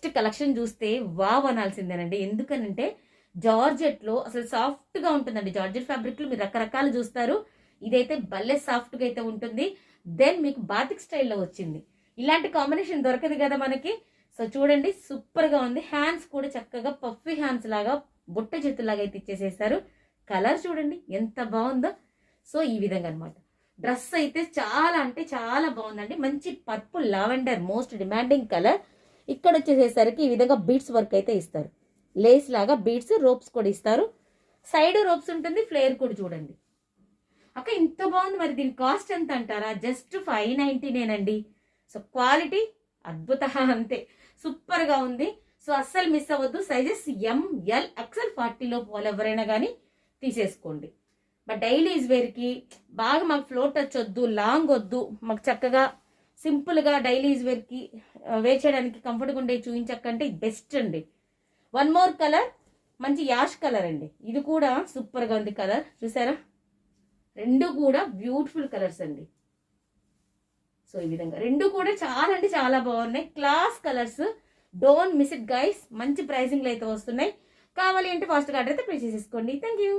Next collection చూస్తే wow అనాల్సిందేనండి. ఎందుకనంటే జార్జెట్లో అసలు సాఫ్ట్గా ఉంటుందండి. జార్జెట్ ఫ్యాబ్రిక్లో మీరు రకరకాలు చూస్తారు. ఇదైతే భలే సాఫ్ట్గా అయితే ఉంటుంది. దెన్ మీకు బాతిక్ స్టైల్లో వచ్చింది. ఇలాంటి కాంబినేషన్ దొరకదు కదా మనకి. సో చూడండి సూపర్గా ఉంది. హ్యాండ్స్ కూడా చక్కగా పఫీ హ్యాండ్స్ లాగా బుట్ట చేతుల్లాగా అయితే ఇచ్చేసేసారు. కలర్ చూడండి ఎంత బాగుందో. సో ఈ విధంగా అనమాట. డ్రెస్ అయితే చాలా అంటే చాలా బాగుందండి. మంచి purple lavender most demanding colour. ఇక్కడ వచ్చేసేసరికి ఈ విధంగా బీడ్స్ వర్క్ అయితే ఇస్తారు. లేస్ లాగా బీడ్స్ రోప్స్ కూడా ఇస్తారు. సైడ్ రోప్స్ ఉంటుంది. ఫ్లేర్ కూడా చూడండి అక్క ఇంత బాగుంది. మరి దీని కాస్ట్ ఎంత అంటారా? జస్ట్ 590నేనండి. సో క్వాలిటీ అద్భుత అంతే సూపర్గా ఉంది. సో అస్సలు మిస్ అవ్వద్దు. సైజెస్ ML XL 40 లోపు వాళ్ళు ఎవరైనా కానీ తీసేసుకోండి. బట్ డైలీ యూజ్ వేర్కి బాగా మాకు ఫ్లోట్ టచ్ వద్దు, లాంగ్ వద్దు, మాకు చక్కగా సింపుల్గా డైలీ యూజ్ వేర్కి వేర్ చేయడానికి కంఫర్ట్గా ఉండే చూపించకంటే బెస్ట్ అండి. వన్ మోర్ కలర్ మంచి యాష్ కలర్ అండి. ఇది కూడా సూపర్గా ఉంది కలర్ చూసారా. రెండు కూడా బ్యూటిఫుల్ కలర్స్ అండి. సో ఈ విధంగా రెండు కూడా చాలా అంటే చాలా బాగున్నాయి. Class colours. Don't miss it guys. మంచి ప్రైసింగ్లో అయితే వస్తున్నాయి. కావాలి అంటే ఫాస్ట్గా ఆర్డర్ అయితే ప్లేస్ చేసేసుకోండి. Thank you.